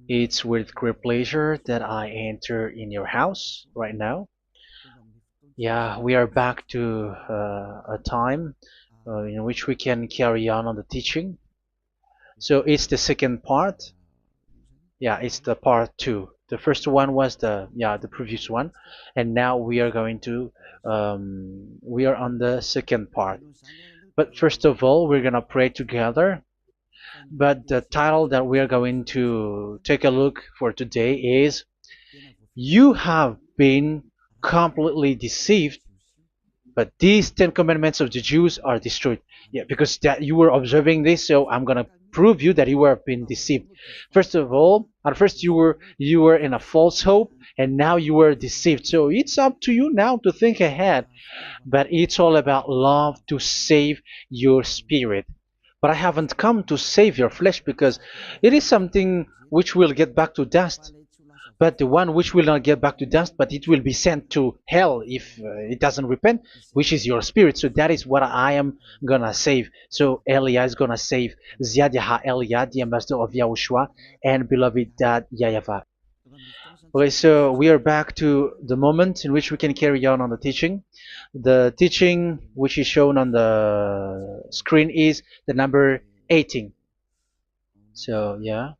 It's with great pleasure that I enter in your house right now. Yeah, we are back to a time in which we can carry on the teaching. So it's the second part. Yeah, it's the part two. The first one was the previous one, and now we are going to we are on the second part. But first of all, we're gonna pray together. But the title that we are going to take a look for today is "You have been completely deceived, but these Ten Commandments of the Jews are destroyed." Yeah, because that you were observing this, so I'm gonna prove you that you were being deceived. First of all, at first you were in a false hope, and now you were deceived. So it's up to you now to think ahead. But it's all about love to save your spirit. But I haven't come to save your flesh because it is something which will get back to dust. But the one which will not get back to dust, but it will be sent to hell if it doesn't repent, which is your spirit. So that is what I am gonna save. So Elia is gonna save Ziadiha Elia, the ambassador of Yahushua, and beloved dad YAHVAH. Okay, so we are back to the moment in which we can carry on the teaching. The teaching which is shown on the screen is the number 18. So yeah,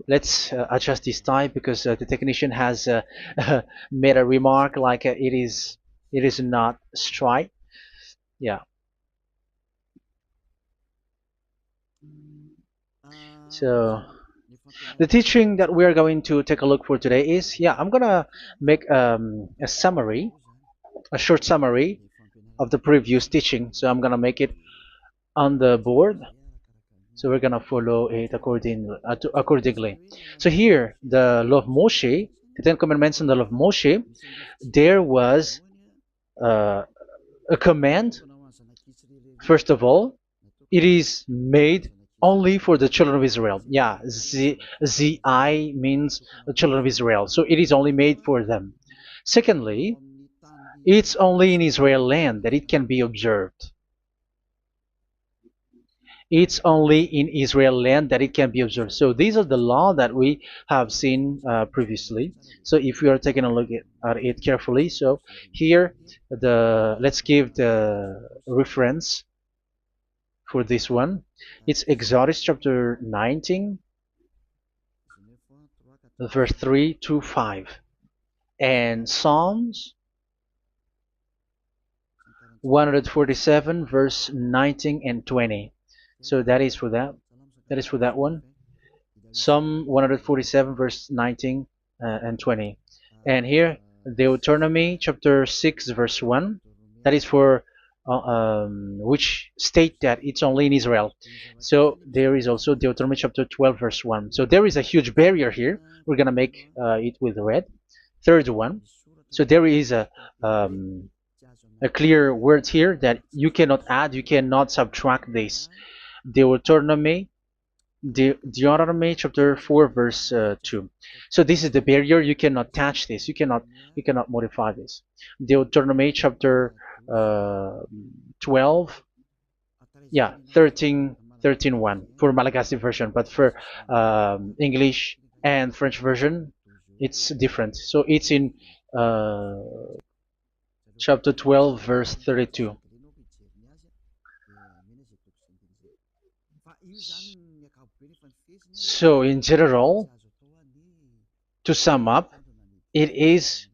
let's adjust this time because the technician has made a remark like it is not straight. Yeah. So the teaching that we are going to take a look for today is, I'm gonna make a summary, a short summary of the previous teaching. So I'm gonna make it on the board. So we're gonna follow it accordingly. So here, the law of Moshe, the Ten Commandments and the law of Moshe, there was uh, a command. First of all, it is made only for the children of Israel. Yeah, Z means the children of Israel. So it is only made for them. Secondly, it's only in Israel land that it can be observed. It's only in Israel land that it can be observed. So these are the law that we have seen previously. So if we are taking a look at it carefully, so here let's give the reference for this one. It's Exodus chapter 19, verse 3 to 5, and Psalms 147, verse 19 and 20. So that is for that. That is for that one. Psalm 147, verse 19 and 20. And here, Deuteronomy chapter 6, verse 1. That is for which state that it's only in Israel. So there is also Deuteronomy chapter 12, verse 1. So there is a huge barrier here. We're going to make it with red. Third one. So there is a clear word here that you cannot add, you cannot subtract this. Deuteronomy Deuteronomy chapter 4 verse 2. So this is the barrier. You cannot touch this. You cannot modify this. Deuteronomy chapter 12, 13 1 for Malagasy version, but for English and French version it's different. So it's in uh, chapter 12 verse 32. So in general, to sum up, it is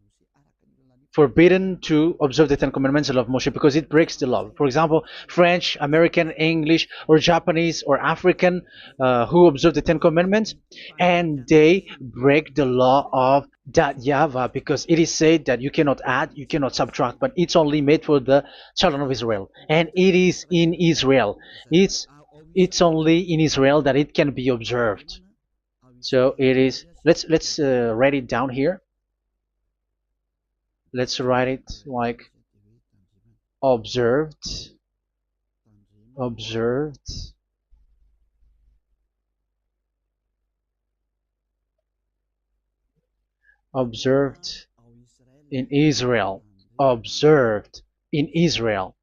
forbidden to observe the Ten Commandments of Moshe because it breaks the law. For example, French, American, English, or Japanese or African who observe the Ten Commandments and they break the law of that YAHVAH because it is said that you cannot add, you cannot subtract, but it's only made for the children of Israel, and it is in Israel. It's only in Israel that it can be observed. So it is. Let's write it down here. Let's write it like observed, observed, observed in Israel, observed in Israel.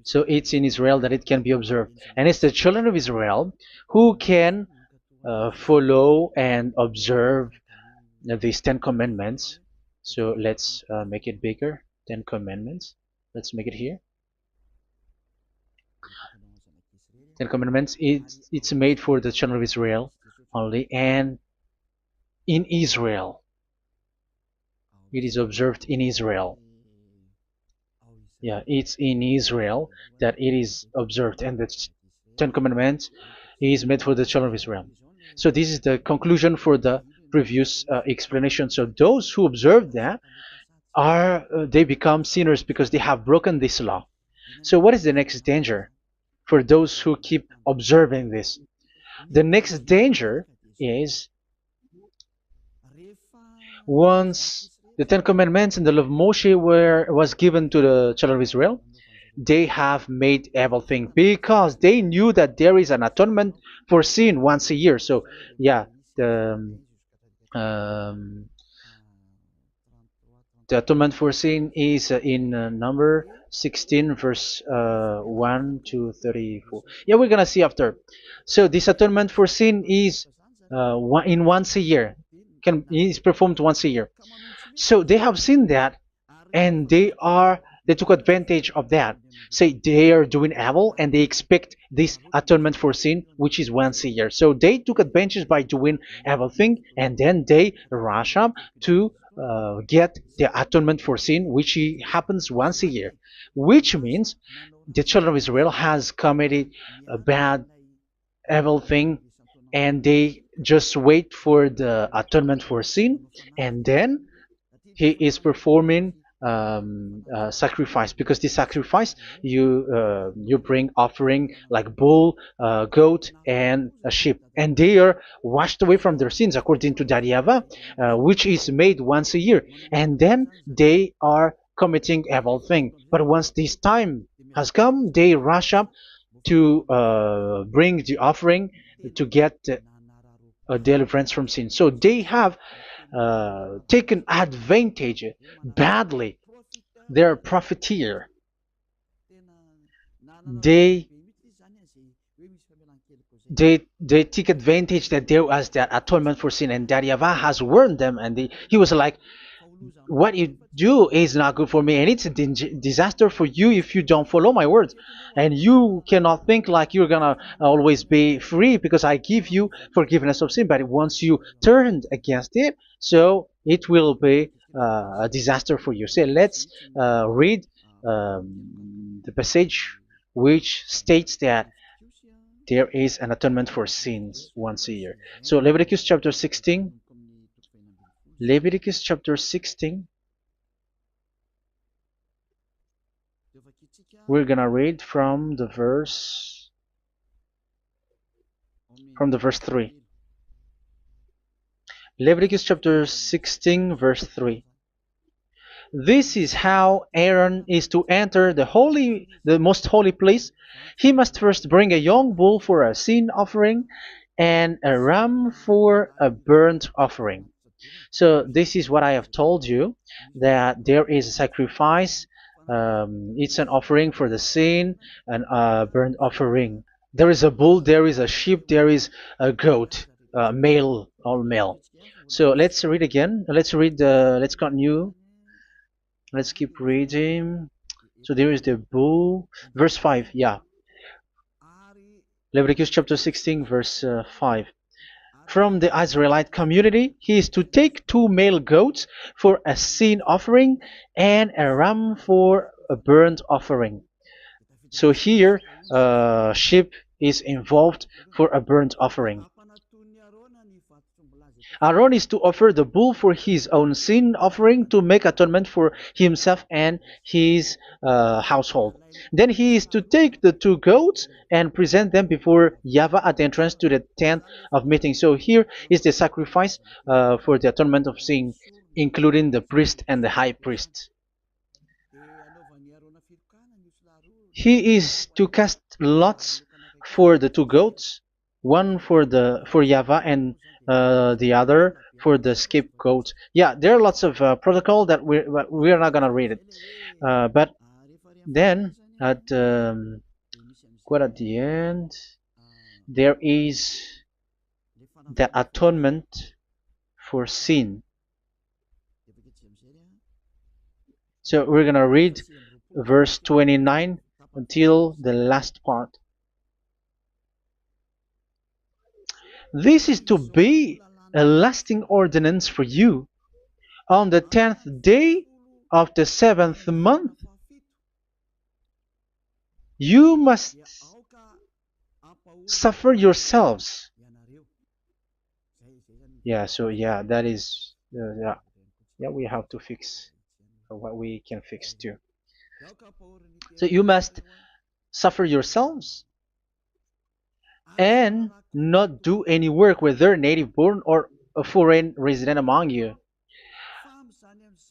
So it's in Israel that it can be observed. And it's the children of Israel who can follow and observe these 10 commandments. So let's make it bigger. 10 commandments. Let's make it here. 10 commandments. It's made for the children of Israel only, and in Israel. It is observed in Israel. Yeah, it's in Israel that it is observed, and the Ten Commandments is made for the children of Israel. So this is the conclusion for the previous explanation. So those who observe that are they become sinners because they have broken this law. So what is the next danger for those who keep observing this? The next danger is once the Ten Commandments and the law of Moshe was given to the children of Israel, they have made everything because they knew that there is an atonement for sin once a year. So yeah, um, the atonement for sin is in number 16 verse 1 to 34. Yeah, we're gonna see after. So this atonement for sin is once a year, is performed once a year. So they have seen that, and they took advantage of that. Say they are doing evil and they expect this atonement for sin, which is once a year. So they took advantage by doing everything, and then they rush up to get the atonement for sin, which happens once a year, which means the children of Israel has committed a bad, evil thing, and they just wait for the atonement for sin, and then he is performing sacrifice, because this sacrifice you bring offering like bull, goat, and a sheep, and they are washed away from their sins according to that YAHVAH, which is made once a year, and then they are committing evil thing. But once this time has come, they rush up to bring the offering to get a deliverance from sin. So they have taken advantage badly. They're a profiteer. They they take advantage that there was that atonement for sin, and that YAHVAH has warned them, and he was like, what you do is not good for me, and it's a disaster for you if you don't follow my words. And you cannot think like you're gonna always be free because I give you forgiveness of sin, but once you turned against it, so it will be a disaster for you. So let's read the passage which states that there is an atonement for sins once a year. So Leviticus chapter 16. Leviticus chapter 16. We're gonna read from the verse 3. Leviticus chapter 16 verse 3. This is how Aaron is to enter the most holy place. He must first bring a young bull for a sin offering and a ram for a burnt offering. So this is what I have told you, that there is a sacrifice. It's an offering for the sin, and a burnt offering. There is a bull, there is a sheep, there is a goat, male, all male. So let's read again. Let's continue. Let's keep reading. So there is the bull, verse 5. Yeah, Leviticus chapter 16 verse 5. From the Israelite community, he is to take 2 male goats for a sin offering and a ram for a burnt offering. So here, sheep is involved for a burnt offering. Aaron is to offer the bull for his own sin offering to make atonement for himself and his household. Then he is to take the 2 goats and present them before YAHVAH at the entrance to the tent of meeting. So here is the sacrifice for the atonement of sin, including the priest and the high priest. He is to cast lots for the 2 goats, one for YAHVAH and the other for the scapegoat. Yeah, there are lots of protocol that we are not gonna read it, but then at quite at the end, there is the atonement for sin. So we're gonna read verse 29 until the last part. This is to be a lasting ordinance for you. On the 10th day of the 7th month, you must suffer yourselves. Yeah, so yeah, that is, yeah, we have to fix what we can fix too. So you must suffer yourselves and not do any work, whether native born or a foreign resident among you.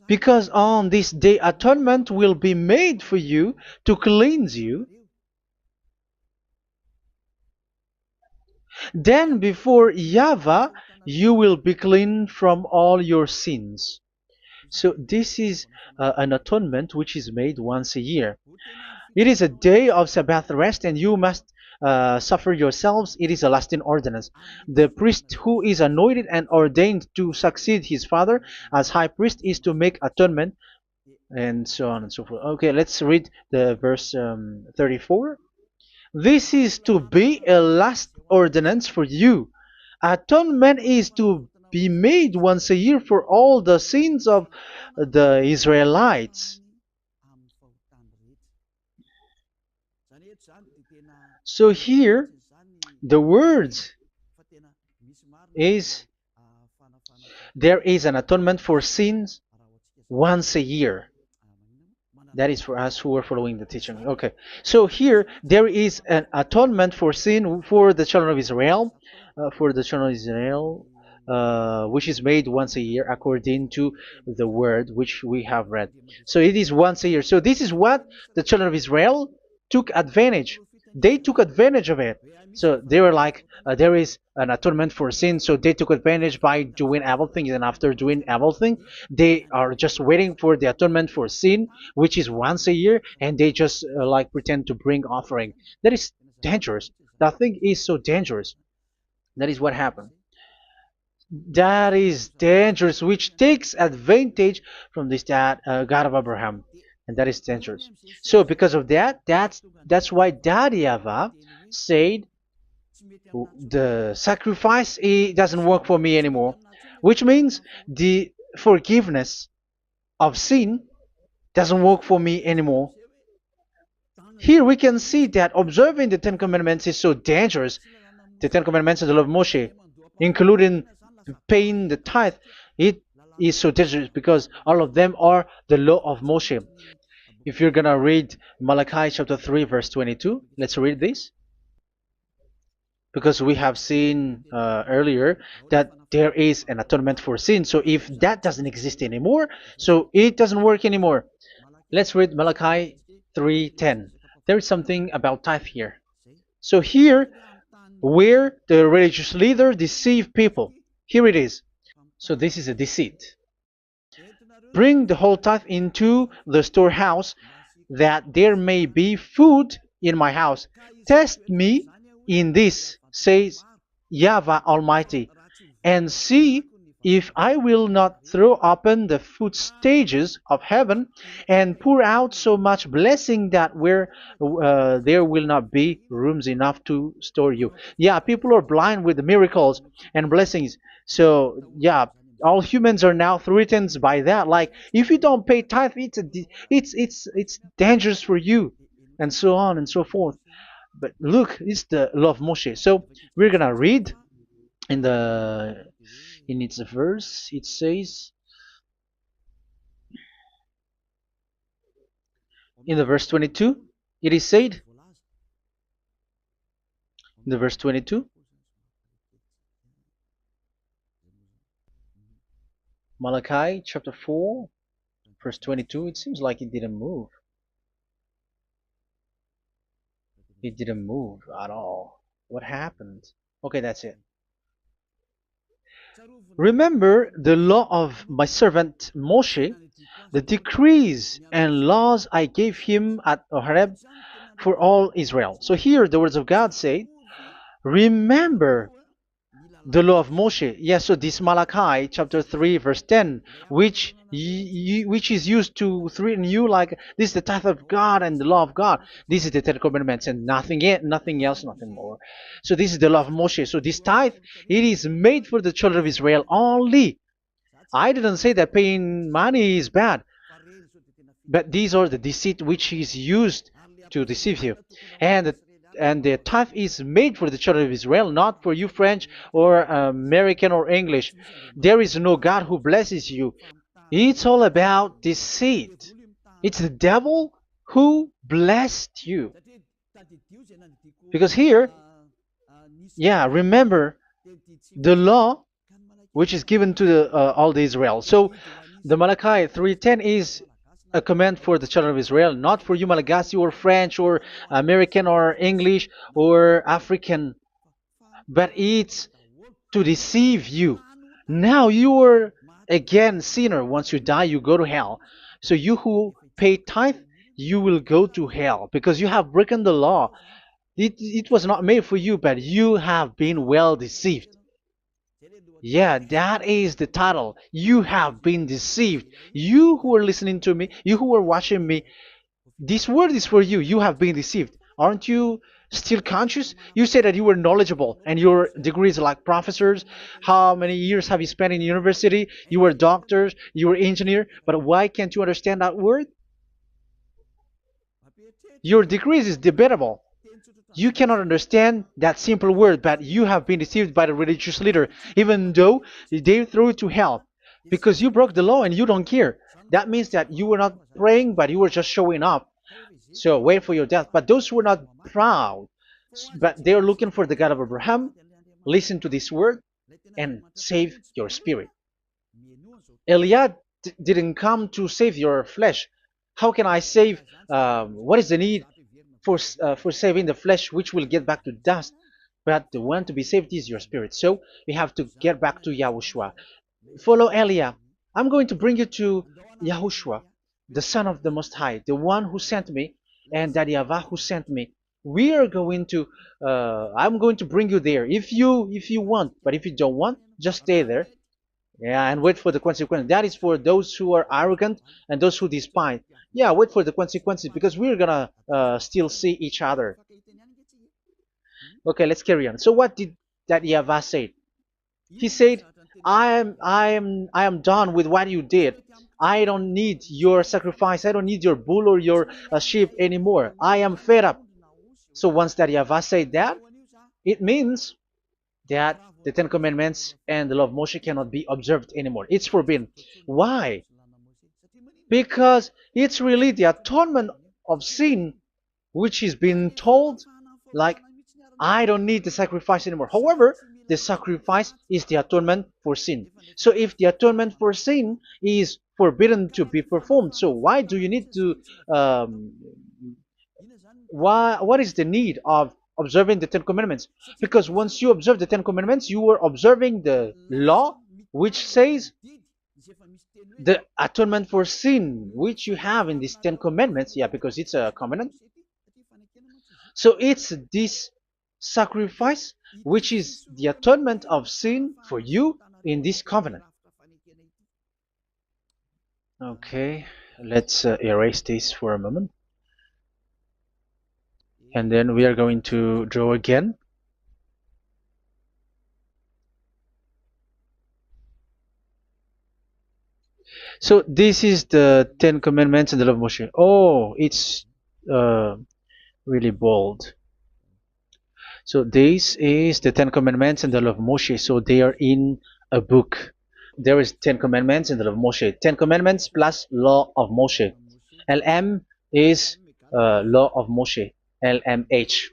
Because on this day atonement will be made for you to cleanse you. Then before YAHVAH you will be clean from all your sins. So this is an atonement which is made once a year. It is a day of Sabbath rest, and you must suffer yourselves. It is a lasting ordinance. The priest who is anointed and ordained to succeed his father as high priest is to make atonement, and so on and so forth. Okay, let's read the verse 34. This is to be a last ordinance for you. Atonement is to be made once a year for all the sins of the Israelites. So here, the words is there is an atonement for sins once a year. That is for us who are following the teaching. Okay, so here there is an atonement for sin for the children of Israel, which is made once a year according to the word which we have read. So it is once a year. So this is what the children of Israel took advantage. They took advantage of it. So they were like, there is an atonement for sin. So they took advantage by doing everything, and after doing everything, they are just waiting for the atonement for sin, which is once a year, and they just like pretend to bring offering. That is dangerous. That thing is so dangerous. That is what happened. That is dangerous, which takes advantage from this God of Abraham, and that is dangerous. So because of that, that's why Daddy Ava said the sacrifice it doesn't work for me anymore, which means the forgiveness of sin doesn't work for me anymore. Here we can see that observing the Ten Commandments is so dangerous. The Ten Commandments of the law of Moshe, including paying the tithe, it is so dangerous because all of them are the law of Moshe. If you're gonna read Malachi chapter 3 verse 22, let's read this. Because we have seen earlier that there is an atonement for sin. So if that doesn't exist anymore, so it doesn't work anymore. Let's read Malachi 3:10. There is something about tithe here. So here, where the religious leader deceive people, here it is. So this is a deceit. Bring the whole tithe into the storehouse, that there may be food in my house. Test me in this, says YAHVAH Almighty, and see if I will not throw open the food stages of heaven and pour out so much blessing that where there will not be rooms enough to store you. Yeah, people are blind with the miracles and blessings. So yeah, all humans are now threatened by that. Like if you don't pay tithe, it's dangerous for you, and so on and so forth. But look, it's the law of Moshe. So we're gonna read in its verse. It says in the verse 22. It is said in the verse 22. Malachi chapter 4 verse 22. It seems like it didn't move. It didn't move at all. What happened? Okay, that's it. Remember the law of my servant Moshe, the decrees and laws I gave him at Horeb for all Israel. So here the words of God say, remember the law of Moshe. Yes, so this Malachi chapter 3 verse 10, which is used to threaten you like this is the tithe of God and the law of God. This is the Ten Commandments and nothing else, nothing more. So this is the law of Moshe. So this tithe, it is made for the children of Israel only. I didn't say that paying money is bad, but these are the deceit which is used to deceive you. And the tithe is made for the children of Israel, not for you French or American or English. There is no God who blesses you. It's all about deceit. It's the devil who blessed you. Because here, yeah, remember the law which is given to all the Israel. So the Malachi 3:10 is a command for the children of Israel, not for you Malagasy or French or American or English or African, but it's to deceive you. Now you are again sinner. Once you die, you go to hell. So you who pay tithe, you will go to hell because you have broken the law. It was not made for you, but you have been well deceived. Yeah, that is the title. You have been deceived. You who are listening to me, you who are watching me, this word is for you. You have been deceived. Aren't you still conscious? You say that you were knowledgeable and your degrees are like professors. How many years have you spent in university? You were doctors, you were engineer, but why can't you understand that word? Your degrees is debatable. You cannot understand that simple word, but you have been deceived by the religious leader, even though they threw you to hell because you broke the law and you don't care. That means that you were not praying, but you were just showing up. So wait for your death. But those who are not proud, but they are looking for the God of Abraham, listen to this word and save your spirit. Eliad didn't come to save your flesh. How can I save? What is the need for saving the flesh, which will get back to dust? But the one to be saved is your spirit. So we have to get back to Yahushua. Follow Elia. I'm going to bring you to Yahushua, the Son of the Most High, the one who sent me, and that YAHVAH who sent me. We are going to. I'm going to bring you there if you want, but if you don't want, just stay there. Yeah, and wait for the consequences. That is for those who are arrogant and those who despise. Yeah, wait for the consequences because we're gonna still see each other. Okay, let's carry on. So what did that YAHVAH say? He said, I am done with what you did. I don't need your sacrifice. I don't need your bull or your sheep anymore. I am fed up. So once that YAHVAH said that, it means that the Ten Commandments and the law of Moshe cannot be observed anymore. It's forbidden. Why? Because it's really the atonement of sin which is being told, like, I don't need the sacrifice anymore. However, the sacrifice is the atonement for sin. So if the atonement for sin is forbidden to be performed, so why do you need to what is the need of observing the Ten Commandments? Because once you observe the Ten Commandments, you are observing the law which says the atonement for sin which you have in these Ten Commandments. Yeah, because it's a covenant. So it's this sacrifice which is the atonement of sin for you in this covenant. Okay, let's erase this for a moment. And then we are going to draw again. So this is the Ten Commandments and the law of Moshe. Oh, it's really bold. So this is the Ten Commandments and the law of Moshe. So they are in a book. There is Ten Commandments and the law of Moshe. Ten Commandments plus law of Moshe. LM is law of Moshe. LMH.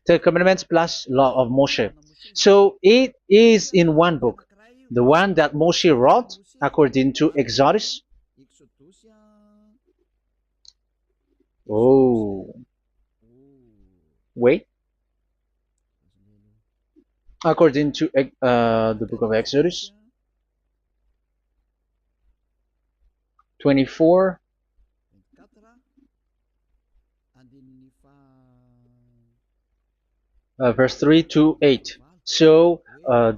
Ten Commandments plus law of Moshe. So it is in one book. The one that Moshe wrote according to Exodus. Oh, wait. According to the book of Exodus 24, verse 3 to 8. So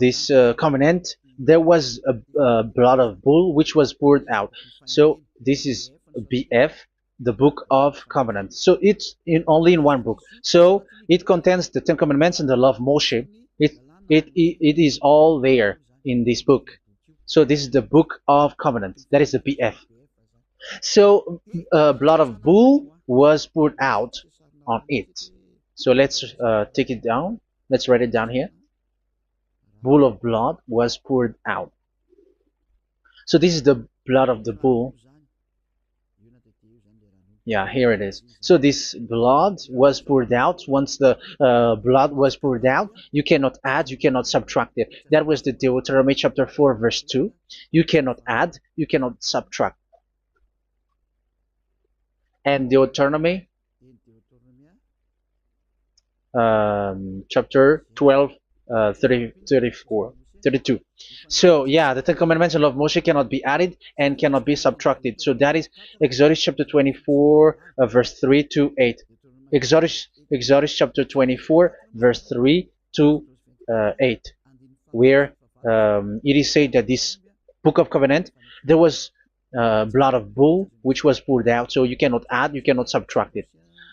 this covenant, there was a blood of bull which was poured out. So this is BF, the book of covenant. So it's only in one book. So it contains the Ten Commandments and the law of Moshe. It is all there in this book. So this is the book of covenant. That is the BF. So blood of bull was poured out on it. So let's take it down. Let's write it down here. Bull of blood was poured out. So this is the blood of the bull. Yeah, here it is. So this blood was poured out. Once the blood was poured out, you cannot add, you cannot subtract it. That was the Deuteronomy chapter 4, verse 2. You cannot add, you cannot subtract. And Deuteronomy chapter 12, 34, 32. So yeah, the Ten Commandments and law of Moshe cannot be added and cannot be subtracted. So that is Exodus chapter 24, verse 3 to 8. Exodus chapter 24, verse 3 to 8, where it is said that this book of covenant, there was blood of bull which was poured out. So you cannot add, you cannot subtract it.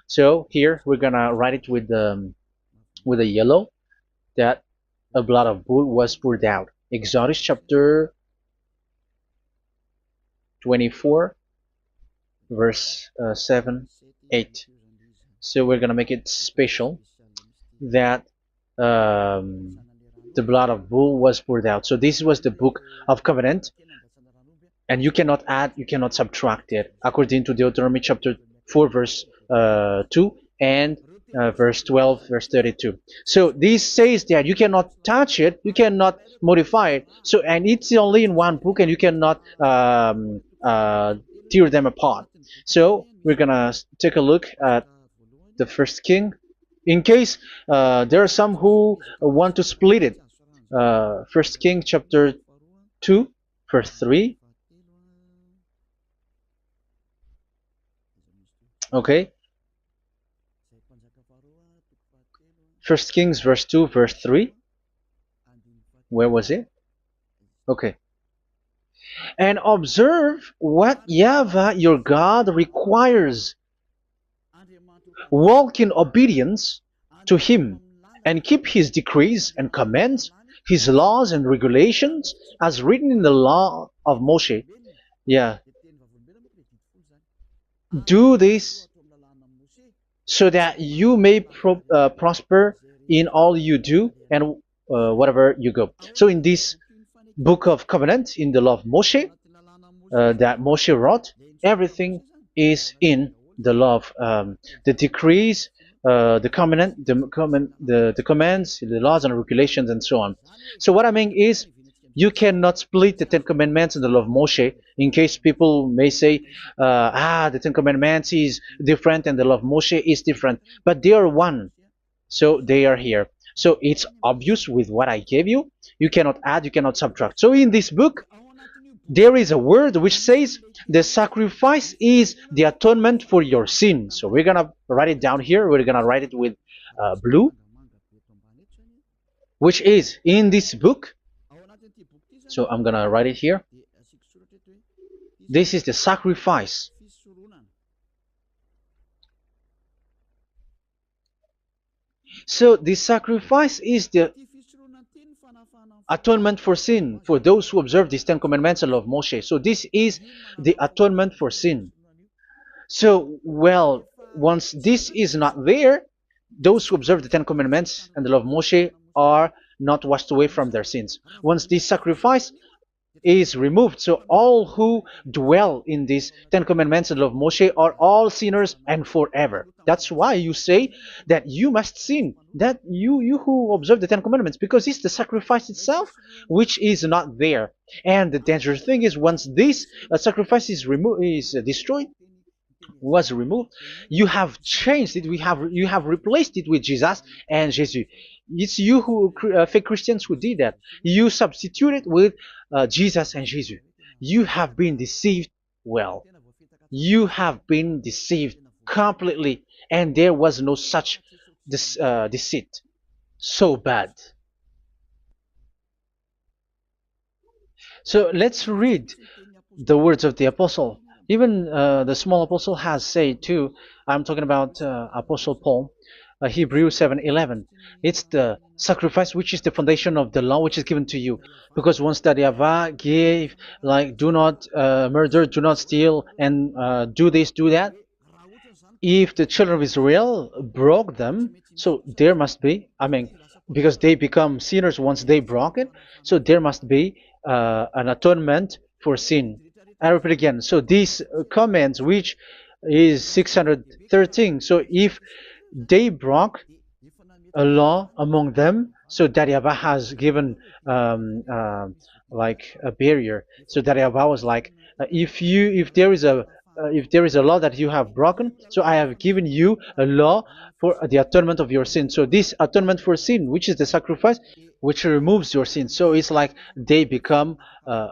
So here we're gonna write it with a yellow, that a blood of bull was poured out. Exodus chapter 24, verse 7, 8. So we're gonna make it special that the blood of bull was poured out. So this was the book of covenant, and you cannot add, you cannot subtract it, according to Deuteronomy chapter 4, verse 2 and verse 12, verse 32. So this says that you cannot touch it, you cannot modify it. So, and it's only in one book, and you cannot tear them apart. So we're gonna take a look at the first king, in case there are some who want to split it. First King chapter 2, verse 3. Okay. First Kings verse 2, verse 3. Where was it? Okay. And observe what YAHVAH your God requires. Walk in obedience to him, and keep his decrees and commands, his laws and regulations, as written in the law of Moshe. Yeah. Do this so that you may prosper in all you do and whatever you go. So in this book of covenant, in the law of Moshe, that Moshe wrote, everything is in the law of the decrees, the covenant, the commands, the laws and regulations, and so on. So what I mean is, you cannot split the Ten Commandments and the law of Moshe. In case people may say, the Ten Commandments is different and the law of Moshe is different, but they are one. So they are here. So it's obvious with what I gave you. You cannot add, you cannot subtract. So in this book, there is a word which says the sacrifice is the atonement for your sin. So we're gonna write it down here. We're gonna write it with blue, which is in this book. So I'm gonna write it here. This is the sacrifice. So the sacrifice is the atonement for sin for those who observe these Ten Commandments and law of Moshe. So this is the atonement for sin. So, well, once this is not there, those who observe the Ten Commandments and the law of Moshe are not washed away from their sins. Once this sacrifice is removed, so all who dwell in these Ten Commandments and law of Moshe are all sinners and forever. That's why you say that you must sin, that you who observe the Ten Commandments, because it's the sacrifice itself which is not there. And the dangerous thing is, once this sacrifice is destroyed, was removed, you have changed it. You have replaced it with Jesus and Jesus. It's you who fake Christians who did that. You substituted with Jesus and Jesus. You have been deceived Well, you have been deceived completely, and there was no such deceit. So bad. So let's read the words of the apostle. Even the small apostle has said too. I'm talking about Apostle Paul, Hebrews 7:11. It's the sacrifice which is the foundation of the law which is given to you. Because once that Yahweh gave, like, do not murder, do not steal, and do this, do that, if the children of Israel broke them, so there must be, I mean, because they become sinners once they broke it, so there must be an atonement for sin. I repeat again. So these comments, which is 613, so if they broke a law among them, so that Yahweh has given like a barrier. So that Yahweh was like, if there is a law that you have broken, so I have given you a law for the atonement of your sin. So this atonement for sin, which is the sacrifice, which removes your sin. So it's like they become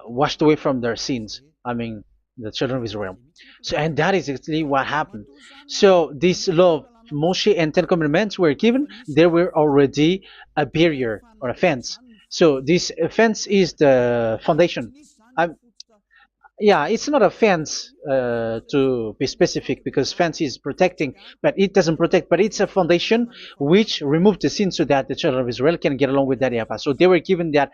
washed away from their sins. I mean, the children of Israel. So, and that is exactly what happened. So this law of Moshe and Ten Commandments were given. There were already a barrier or a fence. So this fence is the foundation. I'm, yeah, it's not a fence to be specific, because fence is protecting, but it doesn't protect. But it's a foundation which removed the sin so that the children of Israel can get along with that Yahweh. So they were given that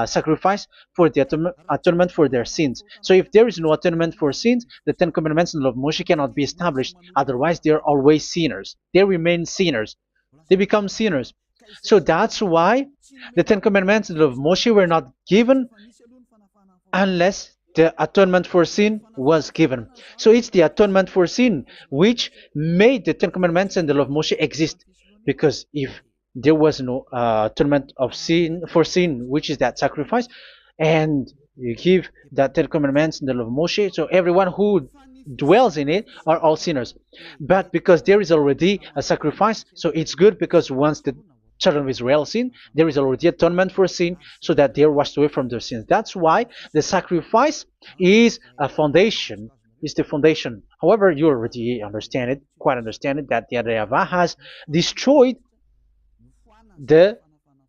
sacrifice for the atonement for their sins. So if there is no atonement for sins, the Ten Commandments and the law of Moshe cannot be established. Otherwise, they are always sinners. They remain sinners. They become sinners. So that's why the Ten Commandments and the law of Moshe were not given unless the atonement for sin was given. So it's the atonement for sin which made the Ten Commandments and the law of Moshe exist. Because if there was no atonement of sin for sin, which is that sacrifice, and you give that Ten Commandments and the law of Moshe, so everyone who dwells in it are all sinners. But because there is already a sacrifice, so it's good, because once the children of Israel sin, there is already atonement for sin, so that they are washed away from their sins. That's why the sacrifice is a foundation, is the foundation. However, you already understand it, quite understand it, that the Yahweh has destroyed the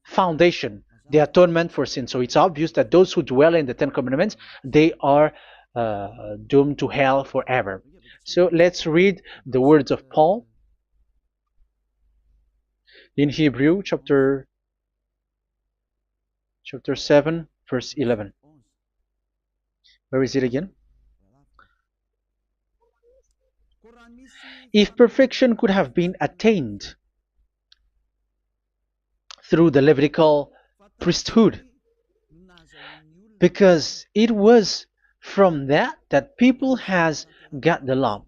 foundation, the atonement for sin. So it's obvious that those who dwell in the Ten Commandments, they are doomed to hell forever. So let's read the words of Paul in Hebrew chapter 7 verse 11. Where is it again? If perfection could have been attained through the Levitical priesthood, because it was from that people has got the law.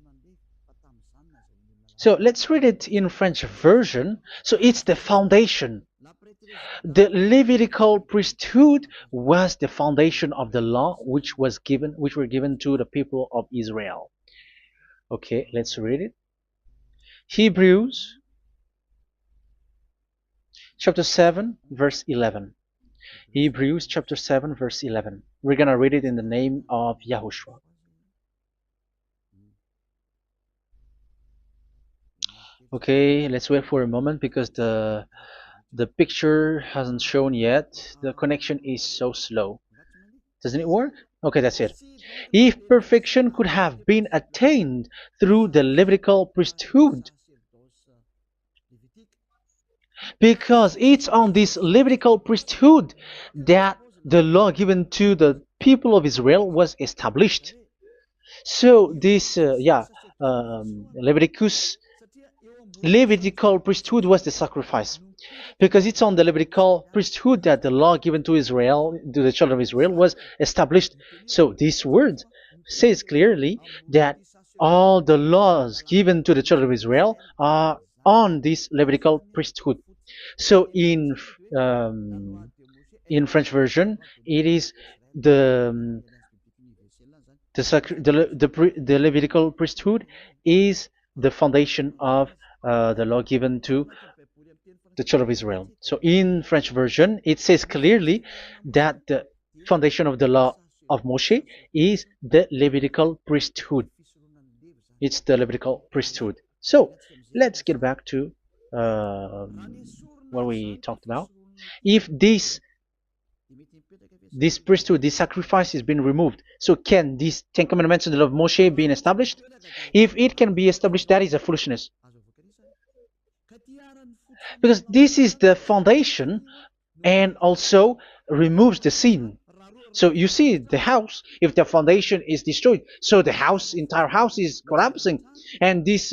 So let's read it in French version. So it's the foundation. The Levitical priesthood was the foundation of the law which were given to the people of Israel. Okay, let's read it. Hebrews chapter 7 verse 11. Hebrews chapter 7 verse 11. We're gonna read it in the name of YAHOSHUAH. Okay, let's wait for a moment, because the picture hasn't shown yet. The connection is so slow. Doesn't it work? Okay, that's it. If perfection could have been attained through the Levitical priesthood, because it's on this Levitical priesthood that the law given to the people of Israel was established. So this, Levitical priesthood was the sacrifice, because it's on the Levitical priesthood that the law given to Israel, to the children of Israel, was established. So this word says clearly that all the laws given to the children of Israel are on this Levitical priesthood. So in French version, it is the Levitical priesthood is the foundation of the law given to the children of Israel. So in French version, it says clearly that the foundation of the law of Moshe is the Levitical priesthood. It's the Levitical priesthood. So let's get back to what we talked about. If this priesthood, this sacrifice is being removed, so can these Ten Commandments and the law of Moshe be established? If it can be established, that is a foolishness. Because this is the foundation and also removes the sin. So you see the house, if the foundation is destroyed, so the house, entire house is collapsing. And this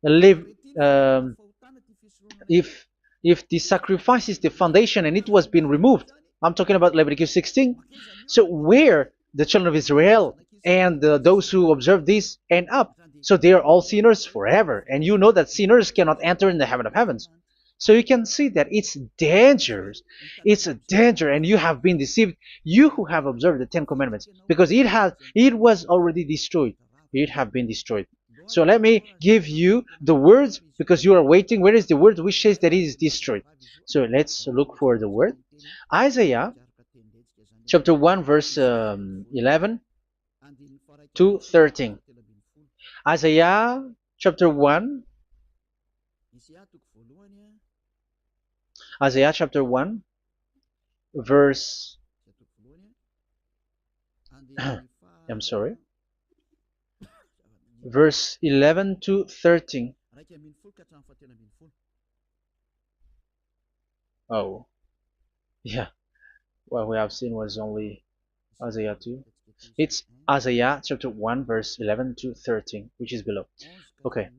live, um, if the sacrifice is the foundation and it was being removed, I'm talking about Leviticus 16. So where the children of Israel and those who observe this end up, so they are all sinners forever. And you know that sinners cannot enter in the heaven of heavens. So you can see that it's dangerous. It's a danger, and you have been deceived. You who have observed the Ten Commandments, because it was already destroyed. It have been destroyed. So let me give you the words, because you are waiting. Where is the word which says that it is destroyed? So let's look for the word. Isaiah chapter 1 verse 11 to 13. Isaiah chapter 1. Isaiah chapter 1 verse I'm sorry, verse 11 to 13. Oh, yeah, what we have seen was only Isaiah 2. It's Isaiah chapter 1 verse 11 to 13, which is below. Okay.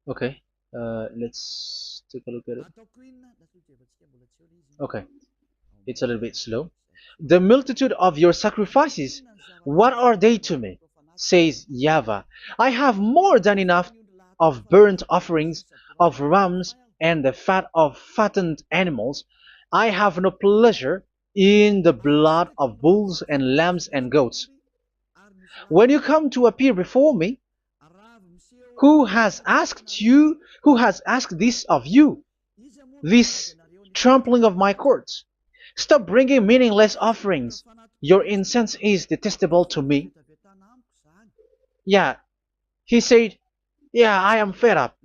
Okay. Let's take a look at it. Okay, it's a little bit slow. The multitude of your sacrifices, what are they to me? Says YAHVAH. I have more than enough of burnt offerings, of rams, and the fat of fattened animals. I have no pleasure in the blood of bulls and lambs and goats. When you come to appear before me, who has asked this of you, this trampling of my courts? Stop bringing meaningless offerings. Your incense is detestable to me. Yeah, he said, yeah, I am fed up.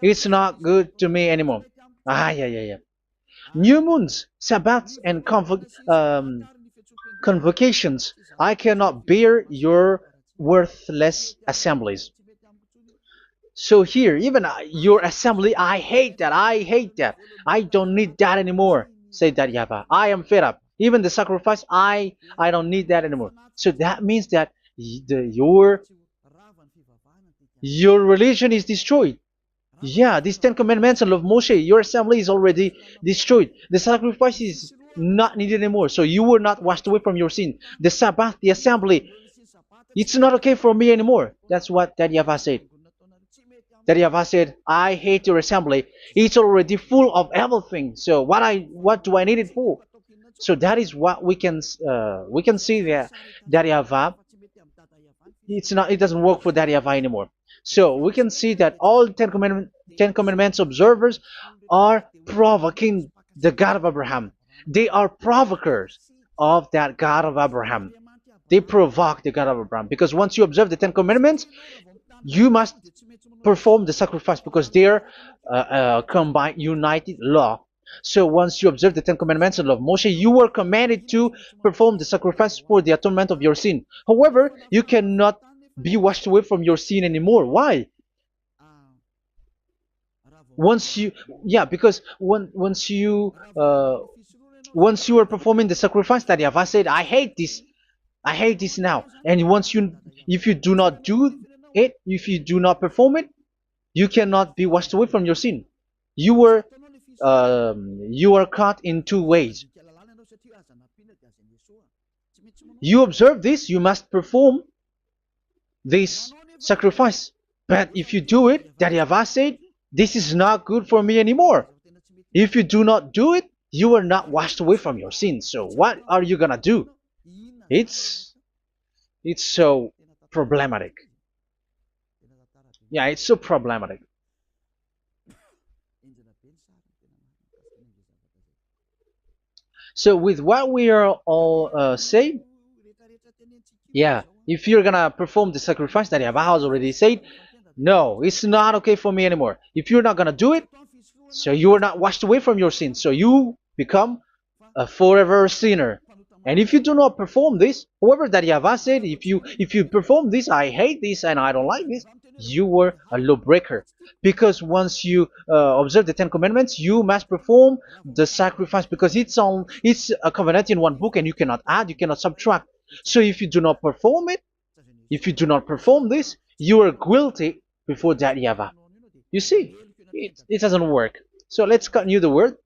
It's not good to me anymore. Yeah. New moons, Sabbaths, and convocations. I cannot bear your worthless assemblies. So here, even your assembly, I hate that. I hate that. I don't need that anymore. Say that YAHVAH. I am fed up. Even the sacrifice, I don't need that anymore. So that means that your religion is destroyed. Yeah, these Ten Commandments and love Moshe, your assembly is already destroyed. The sacrifice is not needed anymore. So you were not washed away from your sin. The Sabbath, the assembly, it's not okay for me anymore. That's what that YAHVAH said. That YAHVAH said, I hate your assembly. It's already full of everything. So what do I need it for? So that is what we can see there. That YAHVAH, it doesn't work for that YAHVAH anymore. So we can see that all Ten Commandments observers are provoking the God of Abraham. They are provokers of that God of Abraham. They provoke the God of Abraham, because once you observe the Ten Commandments, you must perform the sacrifice, because they're combined, united law. So once you observe the Ten Commandments and love Moshe, you were commanded to perform the sacrifice for the atonement of your sin. However, you cannot be washed away from your sin anymore. Why? Because once you are performing the sacrifice, that YAHVAH said, I hate this now. And if you do not do it, if you do not perform it, you cannot be washed away from your sin. You are caught in two ways. You observe this, you must perform this sacrifice. But if you do it, that YAHVAH said, this is not good for me anymore. If you do not do it, you are not washed away from your sins. So what are you gonna do? It's so problematic. Yeah, it's so problematic. So with what we are all saying, yeah, if you're gonna perform the sacrifice that Yahweh has already said, no, it's not okay for me anymore. If you're not gonna do it, so you are not washed away from your sins, so you become a forever sinner. And if you do not perform this, whoever that Yahweh said, if you perform this, I hate this and I don't like this, you were a lawbreaker. Because once you observe the Ten Commandments, you must perform the sacrifice because it's a covenant in one book and you cannot add, you cannot subtract. So if you do not perform it, if you do not perform this, you are guilty before that Yahweh. You see, it doesn't work. So let's continue the word.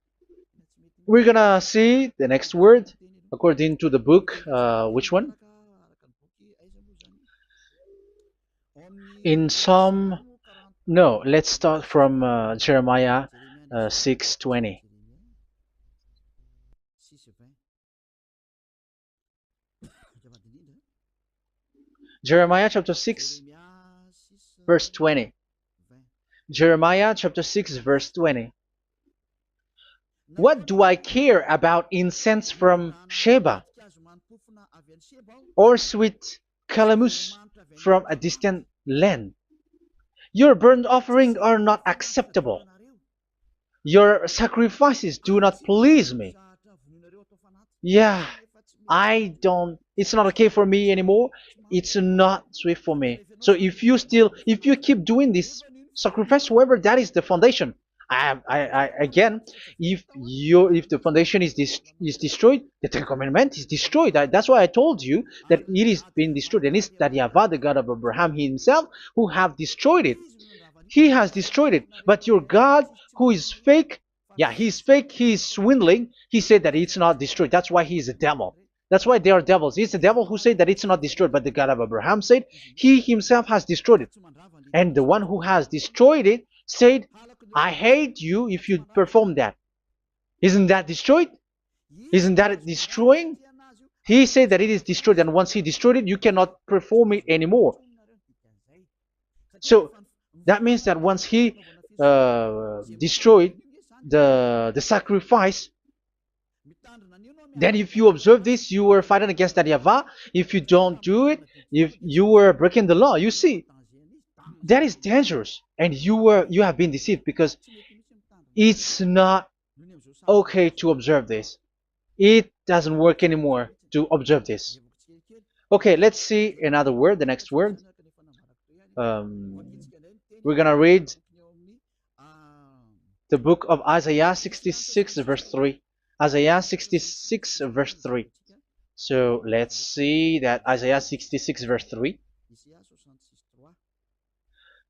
We're gonna see the next word according to the book. Which one? In Psalm. No, let's start from Jeremiah 6:20. Jeremiah chapter 6, verse 20. Jeremiah chapter 6, verse 20. What do I care about incense from Sheba or sweet calamus from a distant land? Your burnt offerings are not acceptable. Your sacrifices do not please me. Yeah, it's not okay for me anymore. It's not sweet for me. So if you keep doing this sacrifice, however, that is the foundation. Again, if the foundation is destroyed, the Ten Commandment is destroyed. That's why I told you that it is being destroyed, and it's that Yahweh, the God of Abraham himself, who have destroyed it. He has destroyed it. But your God, who is fake, yeah, he's fake, he's swindling. He said that it's not destroyed. That's why he's a devil. That's why they are devils. It's the devil who said that it's not destroyed, but the God of Abraham said he himself has destroyed it. And the one who has destroyed it said, I hate you if you perform that. Isn't that destroyed? Isn't that destroying? He said that it is destroyed, and once he destroyed it, you cannot perform it anymore. So that means that once he destroyed the sacrifice, then if you observe this, you were fighting against that Yahweh. If you don't do it, if you were breaking the law, you see, that is dangerous, and you have been deceived because it's not okay to observe this. It doesn't work anymore to observe this. Okay, let's see another word, the next word. We're gonna read the book of Isaiah 66 verse 3. Isaiah 66 verse 3. So let's see that Isaiah 66 verse 3.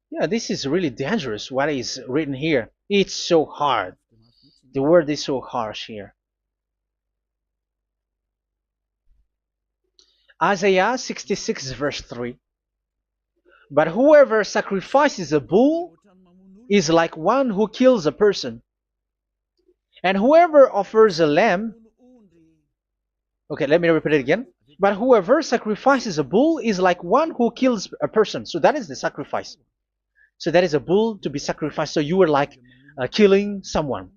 Yeah, this is really dangerous what is written here. It's so hard. The word is so harsh here. Isaiah 66 verse 3. But whoever sacrifices a bull is like one who kills a person. And whoever offers a lamb... Okay, let me repeat it again. But whoever sacrifices a bull is like one who kills a person. So that is the sacrifice. So that is a bull to be sacrificed. So you were like killing someone.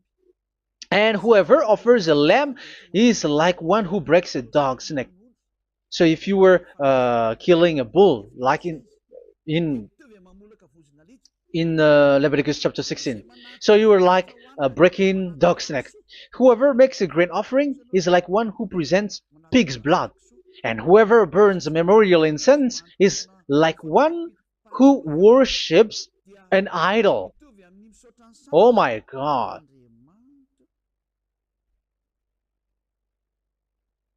And whoever offers a lamb is like one who breaks a dog's neck. So if you were killing a bull, like in Leviticus chapter 16, so you were like breaking dog's neck. Whoever makes a grain offering is like one who presents pig's blood. And whoever burns a memorial incense is like one who worships an idol. Oh my God.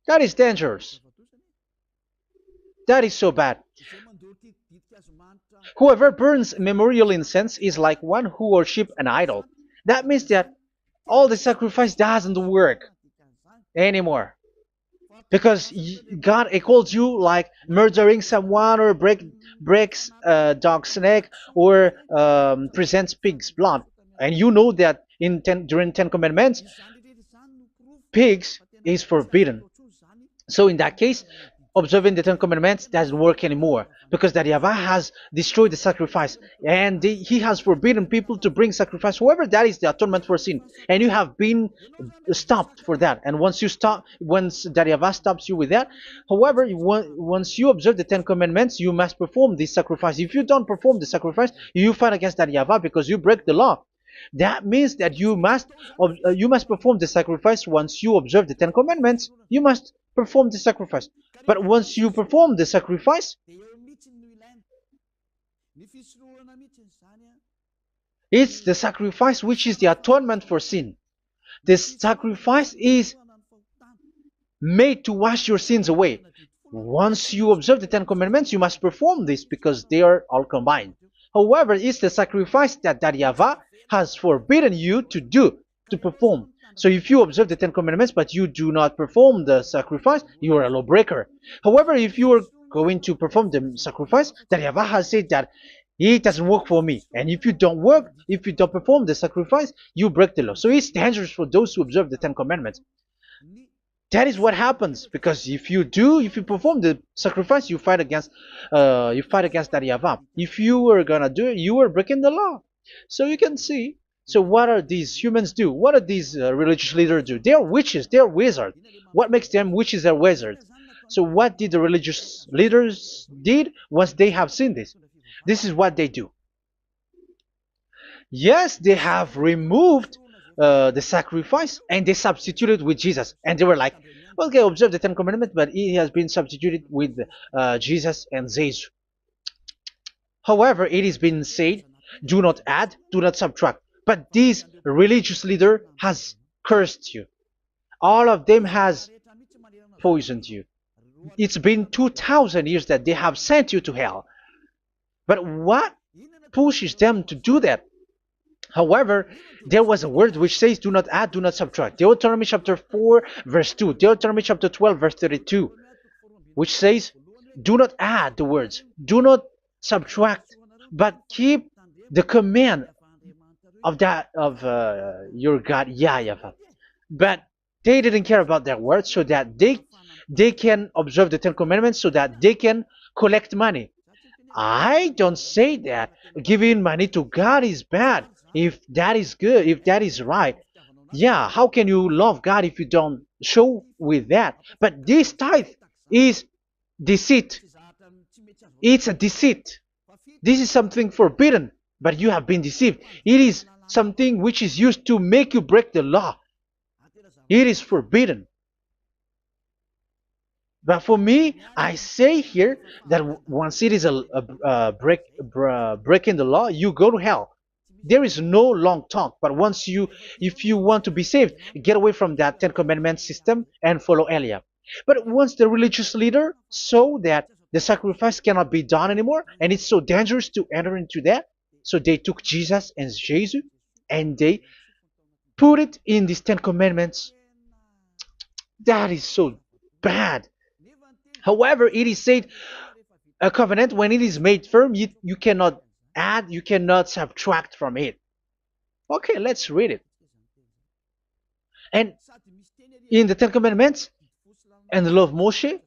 That is dangerous. That is so bad. Whoever burns memorial incense is like one who worships an idol. That means that all the sacrifice doesn't work anymore. Because God calls you like murdering someone or breaks a dog's neck or presents pig's blood. And you know that during 10 Commandments, pigs is forbidden. So in that case, observing the Ten Commandments doesn't work anymore because that Yahweh has destroyed the sacrifice and he has forbidden people to bring sacrifice. However, that is the atonement for sin, and you have been stopped for that. And once that Yahweh stops you with that, however, once you observe the Ten Commandments, you must perform this sacrifice. If you don't perform the sacrifice, you fight against that Yahweh because you break the law. That means that you must perform the sacrifice. Once you observe the Ten Commandments, you must perform the sacrifice. But once you perform the sacrifice, it's the sacrifice which is the atonement for sin. This sacrifice is made to wash your sins away. Once you observe the Ten Commandments, you must perform this because they are all combined. However, it's the sacrifice that Yahweh has forbidden you to perform. So if you observe the Ten Commandments but you do not perform the sacrifice, you are a lawbreaker. However, if you are going to perform the sacrifice, that Yahweh has said that it doesn't work for me. And if you don't perform the sacrifice, you break the law. So it's dangerous for those who observe the Ten Commandments. That is what happens, because if you perform the sacrifice, you fight against that Yahweh. If you are gonna do it, you are breaking the law. So you can see. So what are these humans do? What are these religious leaders do? They are witches. They are wizards. What makes them witches and wizards? So what did the religious leaders did once they have seen this? This is what they do. Yes, they have removed the sacrifice and they substituted with Jesus. And they were like, okay, observe the Ten Commandments, but it has been substituted with Jesus and Jesus. However, it has been said, do not add, do not subtract. But this religious leader has cursed you. All of them has poisoned you. It's been 2,000 years that they have sent you to hell. But what pushes them to do that? However, there was a word which says, do not add, do not subtract. Deuteronomy chapter 4, verse 2. Deuteronomy chapter 12, verse 32. Which says, do not add the words. Do not subtract. But keep the command of your God, YAHVAH. But they didn't care about their words, so that they can observe the Ten Commandments, so that they can collect money. I don't say that giving money to God is bad. If that is good, if that is right, yeah, how can you love God if you don't show with that? But this tithe is deceit. It's a deceit. This is something forbidden, but you have been deceived. It is something which is used to make you break the law. It is forbidden. But for me, I say here that once it is breaking the law, you go to hell. There is no long talk. But if you want to be saved, get away from that Ten Commandments system and follow Eliab. But once the religious leader saw that the sacrifice cannot be done anymore, and it's so dangerous to enter into that, so they took Jesus and Jesus and they put it in these Ten Commandments. That is so bad. However, it is said a covenant, when it is made firm, you cannot add, you cannot subtract from it. Okay, let's read it. And in the Ten Commandments and the law of Moshe,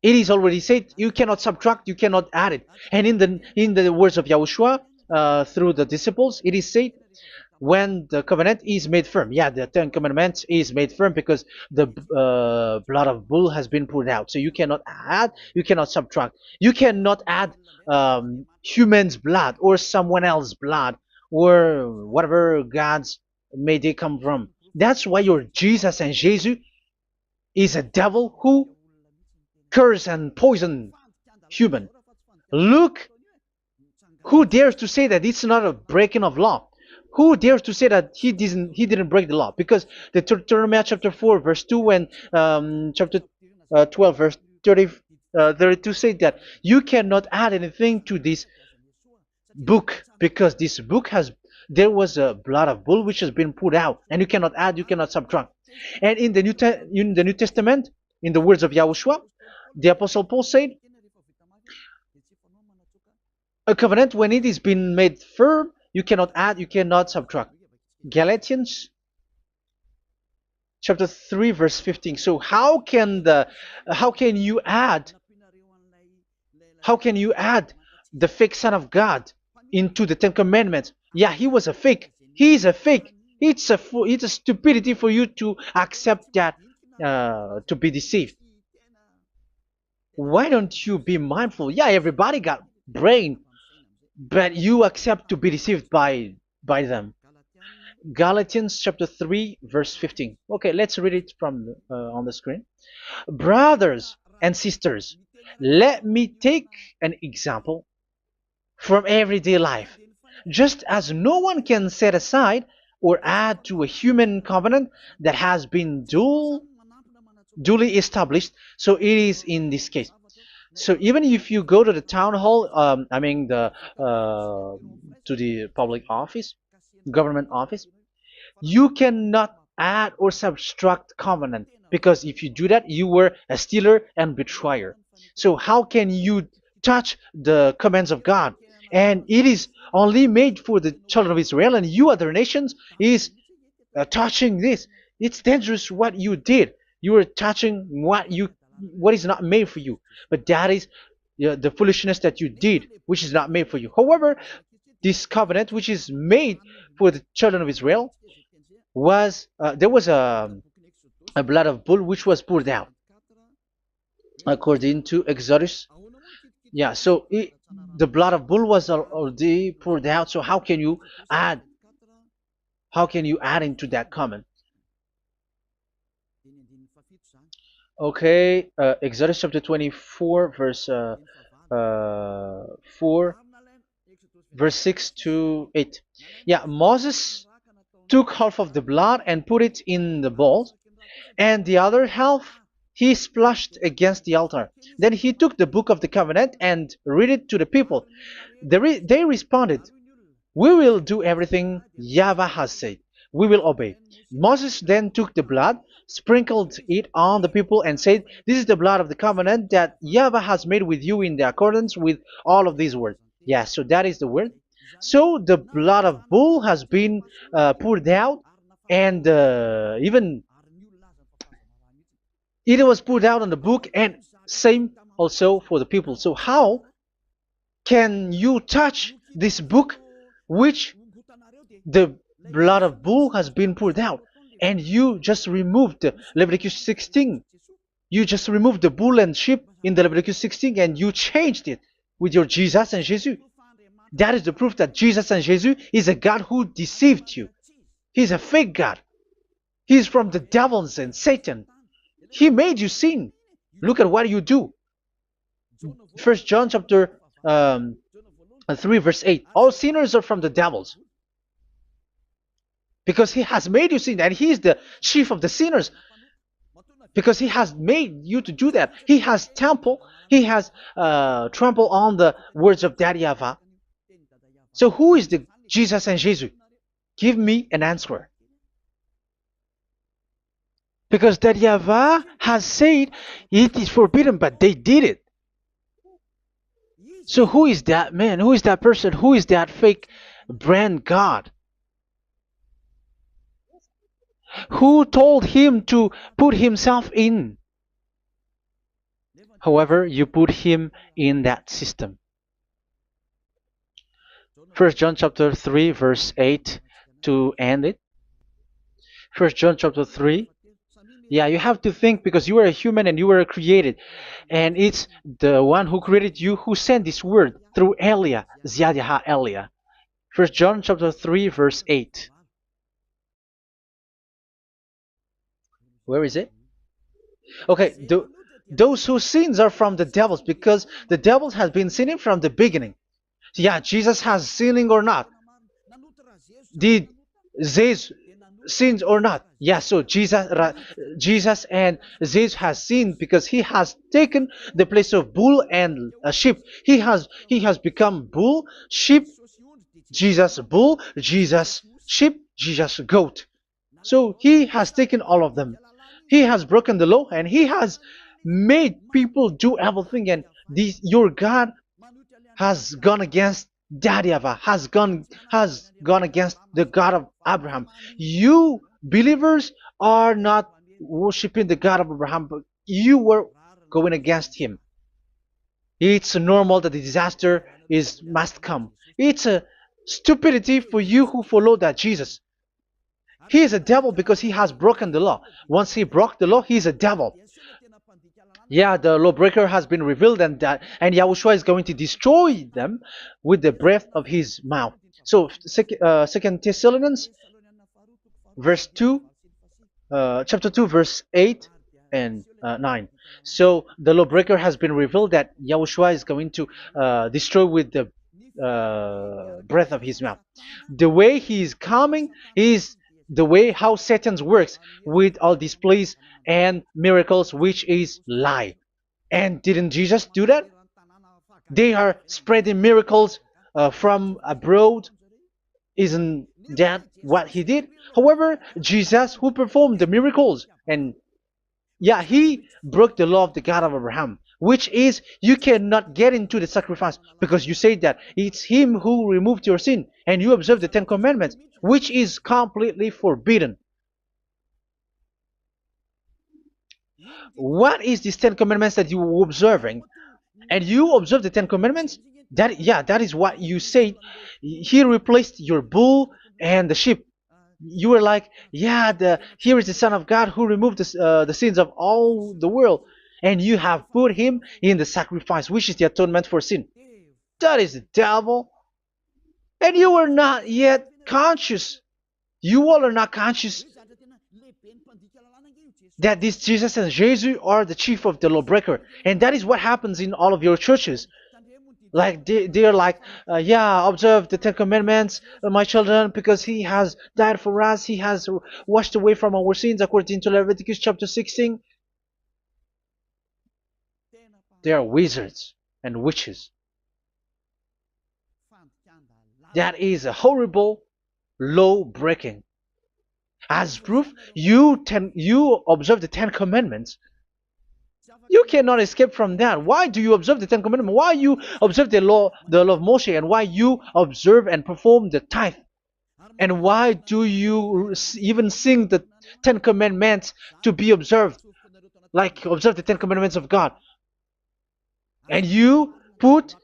it is already said you cannot subtract, you cannot add it. And in the words of YAHOSHUAH through the disciples, it is said when the covenant is made firm. Yeah, the Ten Commandments is made firm because the blood of bull has been poured out. So you cannot add, you cannot subtract. You cannot add human's blood or someone else's blood or whatever gods may they come from. That's why your Jesus and Jesus is a devil who curse and poison human. Look, who dares to say that it's not a breaking of law? Who dares to say that he didn't break the law? Because the Deuteronomy chapter 4 verse 2 and chapter 12 verse 32 say that you cannot add anything to this book, because this book there was a blood of bull which has been put out, and you cannot add, you cannot subtract. And in the New Testament, in the words of YAHOSHUAH, the Apostle Paul said, a covenant, when it is been made firm, you cannot add, you cannot subtract. Galatians chapter 3 verse 15. So how can you add How can you add the fake Son of God into the Ten Commandments? Yeah, he was a fake. He is a fake. It's a stupidity for you to accept that, to be deceived. Why don't you be mindful? Yeah, everybody got brain, but you accept to be deceived by them. Galatians chapter 3 verse 15. Okay, let's read it from on the screen. Brothers and sisters, let me take an example from everyday life. Just as no one can set aside or add to a human covenant that has been duly established, so it is in this case. So even if you go to the town hall, I mean to the public office, government office, you cannot add or subtract covenant, because if you do that, you were a stealer and betrayer. So how can you touch the commands of God? And it is only made for the children of Israel, and you other nations is touching this. It's dangerous what you did. You are touching what is not made for you. But that is the foolishness that you did, which is not made for you. However, this covenant, which is made for the children of Israel, was there was a blood of bull which was poured out according to Exodus. Yeah, so the blood of bull was already poured out. So add how can you add into that comment? Okay, Exodus chapter 24, verse 4, verse 6 to 8. Yeah, Moses took half of the blood and put it in the bowl, and the other half he splashed against the altar. Then he took the book of the covenant and read it to the people. They responded, "We will do everything YAHVAH has said. We will obey." Moses then took the blood, sprinkled it on the people, and said, "This is the blood of the covenant that YAHVAH has made with you in the accordance with all of these words." Yeah, so that is the word. So the blood of bull has been poured out, and even it was poured out on the book, and same also for the people. So how can you touch this book which the blood of bull has been poured out, and you just removed Leviticus 16? You just removed the bull and sheep in the Leviticus 16, and you changed it with your Jesus and Jesus. That is the proof that Jesus and Jesus is a God who deceived you. He's a fake God. He's from the devils and Satan. He made you sin. Look at what you do. First John chapter 3 verse 8. All sinners are from the devils, because he has made you sin, and he is the chief of the sinners, because he has made you to do that. He has trampled on the words of Daddy YAHVAH. So who is the Jesus and Jesus? Give me an answer. Because Daddy YAHVAH has said it is forbidden, but they did it. So who is that man? Who is that person? Who is that fake brand God? Who told him to put himself in? However, you put him in that system. First John chapter 3 verse 8 to end it. First John chapter 3. Yeah, you have to think, because you are a human and you were created. And it's the one who created you who sent this word through Elia, Ziadiha Elia. First John chapter 3 verse 8. Where is it? Okay, those whose sins are from the devils, because the devils has been sinning from the beginning. Yeah, Jesus has sinning or not? Did Jesus sins or not? Yeah, so Jesus and Jesus has sinned, because he has taken the place of bull and sheep. He has become bull, sheep, Jesus bull, Jesus sheep, Jesus goat. So he has taken all of them. He has broken the law, and he has made people do everything. And your God has gone against Daddy YAHVAH, has gone against the God of Abraham. You believers are not worshiping the God of Abraham, but you were going against him. It's normal that the disaster is must come. It's a stupidity for you who follow that Jesus. He is a devil because he has broken the law. Once he broke the law, he is a devil. Yeah, the lawbreaker has been revealed, and Yahushua is going to destroy them with the breath of his mouth. So, Second Thessalonians, verse 2, chapter 2, verse 8 and 9. So the lawbreaker has been revealed that Yahushua is going to destroy with the breath of his mouth. The way he is coming is the way how Satan works with all displays and miracles, which is lie. And didn't Jesus do that? They are spreading miracles from abroad. Isn't that what he did? However, Jesus, who performed the miracles, and yeah, he broke the law of the God of Abraham, which is you cannot get into the sacrifice because you say that it's him who removed your sin, and you observe the Ten Commandments, which is completely forbidden. What is these Ten Commandments that you were observing? And you observe the Ten Commandments? That is what you said. He replaced your bull and the sheep. You were like, yeah, here is the Son of God who removed the sins of all the world, and you have put him in the sacrifice, which is the atonement for sin. That is the devil. And you are not yet conscious. You all are not conscious that this Jesus and Jesus are the chief of the lawbreaker. And that is what happens in all of your churches. Like they're like, yeah, observe the Ten Commandments, my children, because he has died for us. He has washed away from our sins according to Leviticus chapter 16. They are wizards and witches. That is a horrible law breaking. As proof, you observe the Ten Commandments. You cannot escape from that. Why do you observe the Ten Commandments? Why you observe the law of Moshe, and why you observe and perform the tithe? And why do you even sing the Ten Commandments to be observed? Like observe the Ten Commandments of God. And you put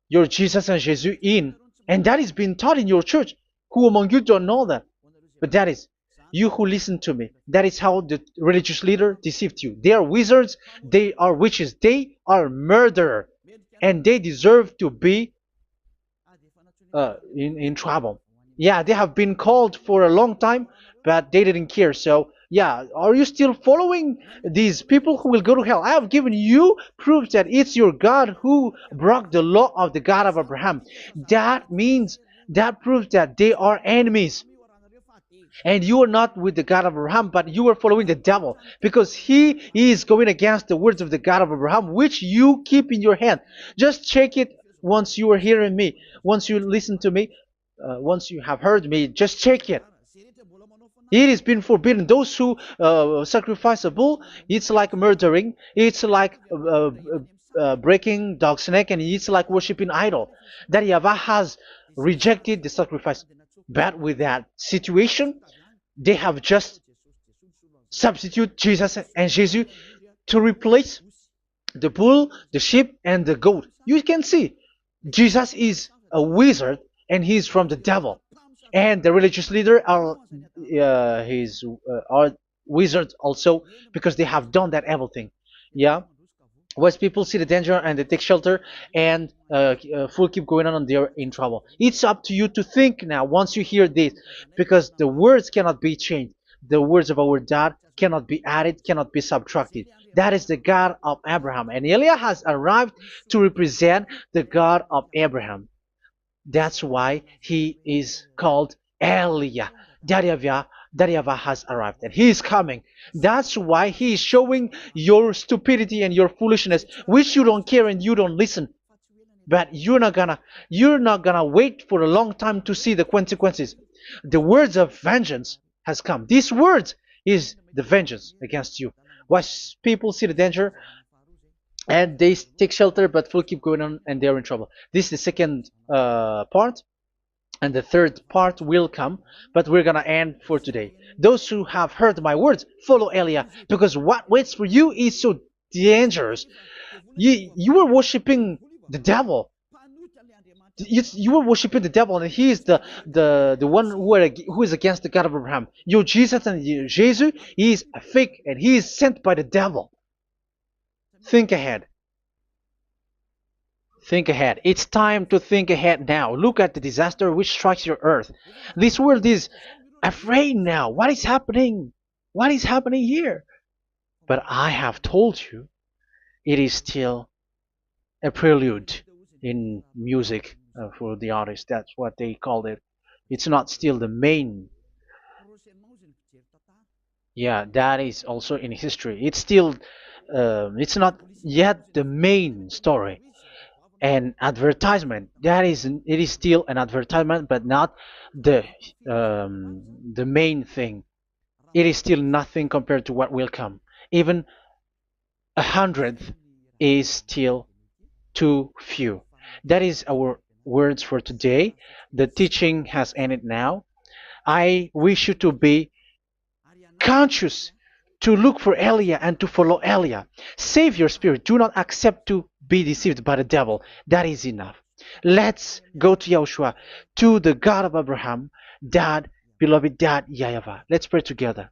your Jesus and Jesus in. And that is being taught in your church. Who among you don't know that? But that is you who listen to me. That is how the religious leader deceived you. They are wizards. They are witches. They are murderers. And they deserve to be in trouble. Yeah, they have been called for a long time, but they didn't care. So, yeah, are you still following these people who will go to hell? I have given you proof that it's your God who broke the law of the God of Abraham. That means, that proves that they are enemies. And you are not with the God of Abraham, but you are following the devil, because he is going against the words of the God of Abraham, which you keep in your hand. Just check it once you are hearing me, once you listen to me, once you have heard me, just check it. It has been forbidden. Those who sacrifice a bull, it's like murdering, it's like breaking dog's neck, and it's like worshiping idol. That YAHVAH has rejected the sacrifice. But with that situation, they have just substitute Jesus and Jesus to replace the bull, the sheep, and the goat. You can see Jesus is a wizard and he's from the devil. And the religious leader are wizards also, because they have done that evil thing. Yeah. Once people see the danger and they take shelter, and full keep going on, and they're in trouble. It's up to you to think now once you hear this, because the words cannot be changed. The words of our God cannot be added, cannot be subtracted. That is the God of Abraham, and Eliah has arrived to represent the God of Abraham. That's why he is called Eliah. YAHVAH has arrived, and he is coming. That's why he is showing your stupidity and your foolishness, which you don't care and you don't listen. But you're not gonna wait for a long time to see the consequences. The words of vengeance has come. These words is the vengeance against you. Once people see the danger and they take shelter, but will keep going on, and they're in trouble. This is the second part. And the third part will come, but we're gonna end for today. Those who have heard my words, follow Eliah, because what waits for you is so dangerous. You were worshiping the devil. You were worshiping the devil, and he is the one who is against the God of Abraham. Your Jesus and your Jesus, he is a fake, and he is sent by the devil. Think ahead. Think ahead. It's time to think ahead now. Look at the disaster which strikes your earth. This world is afraid now. What is happening? What is happening here? But I have told you, it is still a prelude in music for the artist. That's what they called it. It's not still the main. Yeah, that is also in history. It's still, it's not yet the main story. And advertisement, that is, it is still an advertisement, but not the the main thing. It is still nothing compared to what will come. Even a hundredth is still too few. That is our words for today. The teaching has ended now. I wish you to be conscious, to look for Elia and to follow Elia. Save your spirit. Do not accept to be deceived by the devil. That is enough. Let's go to Yahushua, to the God of Abraham, Dad, beloved Dad, YAHVAH. Let's pray together.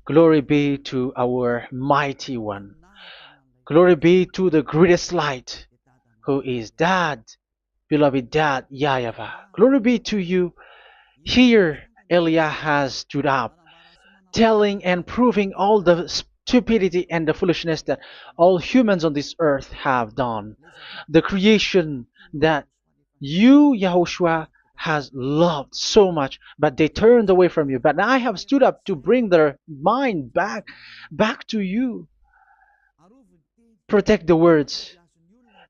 Glory be to our mighty one. Glory be to the greatest light, who is Dad, beloved Dad, YAHVAH. Glory be to you. Here, Elia has stood up, telling and proving all the stupidity and the foolishness that all humans on this earth have done. The creation that you, Yahushua, has loved so much, but they turned away from you. But now I have stood up to bring their mind back to you. Protect the words.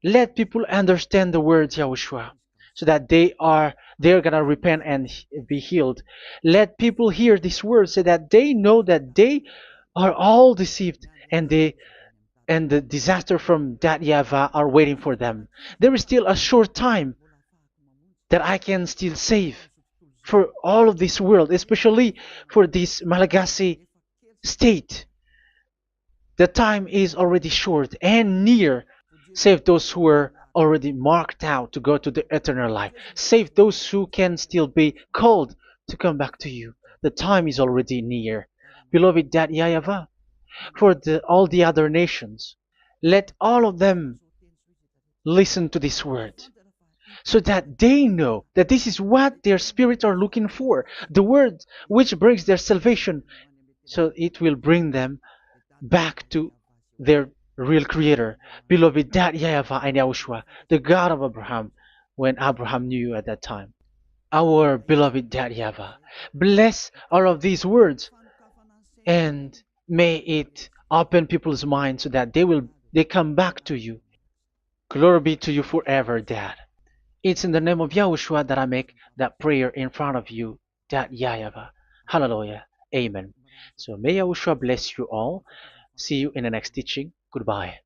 Let people understand the words, Yahushua, so that they're gonna repent and be healed. Let people hear these words so that they know that they are all deceived, and the disaster from that YAHVAH are waiting for them. There is still a short time that I can still save for all of this world, especially for this Malagasy state. The time is already short and near. Save those who are already marked out to go to the eternal life. Save those who can still be called to come back to you. The time is already near. Beloved Dad YAHVAH, for all the other nations, let all of them listen to this word, so that they know that this is what their spirits are looking for, the word which brings their salvation, so it will bring them back to their real creator, beloved Dad YAHVAH and Yahushua, the God of Abraham, when Abraham knew you at that time. Our beloved Dad YAHVAH, bless all of these words, and may it open people's minds so that they come back to you. Glory be to you forever, Dad. It's in the name of Yahushua that I make that prayer in front of you, Dad YAHVAH. Hallelujah. Amen. So may Yahushua bless you all. See you in the next teaching. Goodbye.